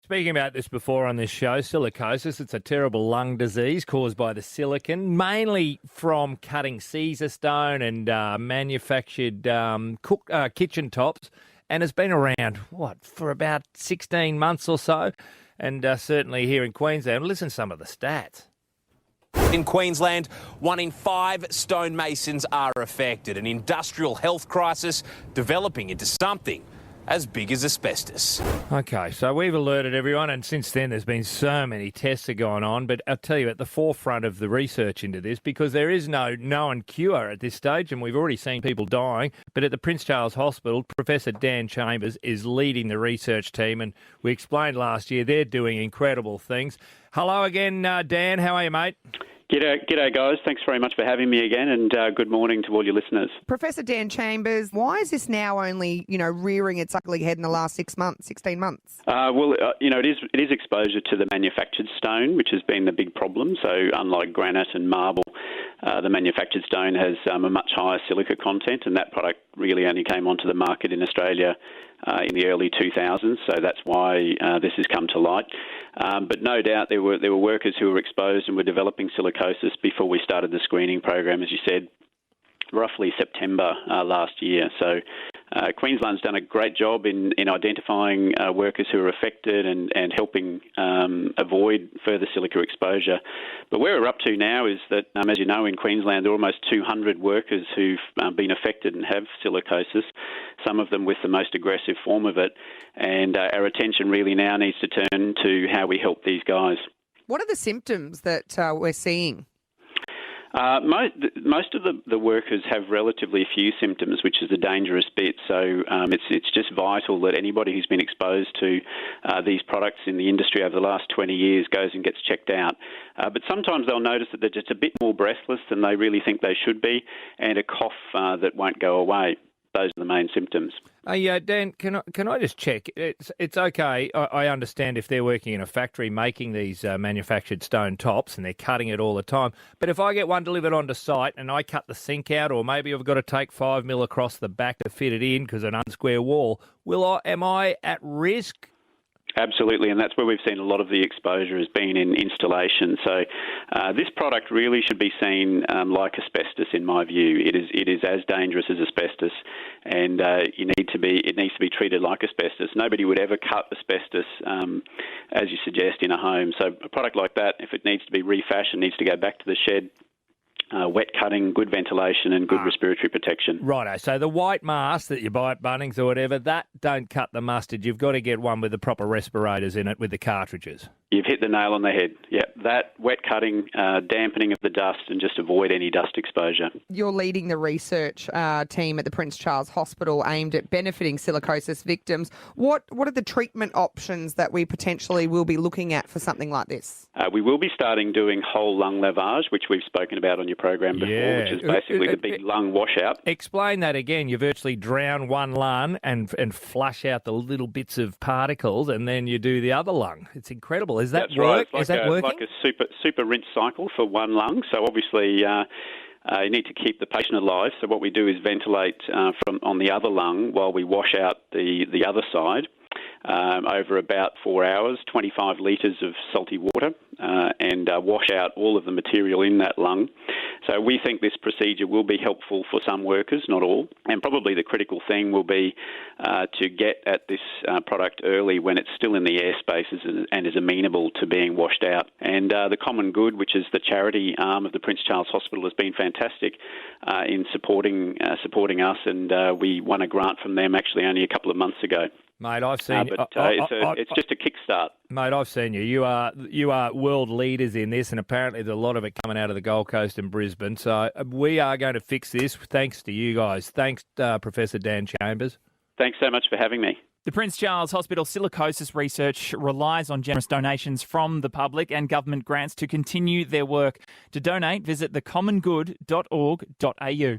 Speaking about this before on this show, silicosis, it's a terrible lung disease caused by the silicon, mainly from cutting Caesar stone and manufactured kitchen tops, and it's been around, for about 16 months or so, and certainly here in Queensland. Listen to some of the stats. In Queensland, 1 in 5 stonemasons are affected, an industrial health crisis developing into something as big as asbestos. Okay, so we've alerted everyone, and since then there's been so many tests that have gone on, but I'll tell you, at the forefront of the research into this, because there is no known cure at this stage, and we've already seen people dying, but at the Prince Charles Hospital, Professor Dan Chambers is leading the research team, and we explained last year they're doing incredible things. Hello again, Dan. How are you, mate? G'day, guys. Thanks very much for having me again, and good morning to all your listeners. Professor Dan Chambers, why is this now only, rearing its ugly head in the last 16 months? It is exposure to the manufactured stone, which has been the big problem. So unlike granite and marble, the manufactured stone has a much higher silica content, and that product really only came onto the market in Australia in the early 2000s, so that's why this has come to light. But no doubt there were workers who were exposed and were developing silicosis before we started the screening program, as you said, roughly September last year. So Queensland's done a great job in identifying workers who are affected and helping avoid further silica exposure. But where we're up to now is that, as you know, in Queensland there are almost 200 workers who've been affected and have silicosis, some of them with the most aggressive form of it. And our attention really now needs to turn to how we help these guys. What are the symptoms that we're seeing? Most of the workers have relatively few symptoms, which is the dangerous bit. So it's just vital that anybody who's been exposed to these products in the industry over the last 20 years goes and gets checked out. But sometimes they'll notice that they're just a bit more breathless than they really think they should be, and a cough that won't go away. Those are the main symptoms. Dan, can I just check? It's okay. I understand if they're working in a factory making these manufactured stone tops and they're cutting it all the time. But if I get one delivered onto site and I cut the sink out, or maybe I've got to take 5 mil across the back to fit it in because an unsquare wall, am I at risk? Absolutely, and that's where we've seen a lot of the exposure has been in installation. So this product really should be seen like asbestos, in my view. It is as dangerous as asbestos, and it needs to be treated like asbestos. Nobody would ever cut asbestos, as you suggest, in a home. So a product like that, if it needs to be refashioned, needs to go back to the shed. Wet cutting, good ventilation and good respiratory protection. Righto. So the white mask that you buy at Bunnings or whatever, that don't cut the mustard. You've got to get one with the proper respirators in it with the cartridges. You've hit the nail on the head. Yeah, that wet cutting, dampening of the dust, and just avoid any dust exposure. You're leading the research team at the Prince Charles Hospital aimed at benefiting silicosis victims. What are the treatment options that we potentially will be looking at for something like this? We will be starting doing whole lung lavage, which we've spoken about on your program before, which is basically the big lung washout. Explain that again. You virtually drown one lung and flush out the little bits of particles, and then you do the other lung. It's incredible. Is that That's right. Is that working? Like a super rinse cycle for one lung. So obviously you need to keep the patient alive. So what we do is ventilate from on the other lung while we wash out the other side. Over about 4 hours, 25 litres of salty water, and wash out all of the material in that lung. So we think this procedure will be helpful for some workers, not all, and probably the critical thing will be to get at this product early when it's still in the air spaces and is amenable to being washed out. And the Common Good, which is the charity arm of the Prince Charles Hospital, has been fantastic in supporting us, and we won a grant from them actually only a couple of months ago. Mate, I've seen. It's just a kickstart. Mate, I've seen you. You are world leaders in this, and apparently there's a lot of it coming out of the Gold Coast and Brisbane. So we are going to fix this thanks to you guys. Thanks, Professor Dan Chambers. Thanks so much for having me. The Prince Charles Hospital silicosis research relies on generous donations from the public and government grants to continue their work. To donate, visit thecommongood.org.au.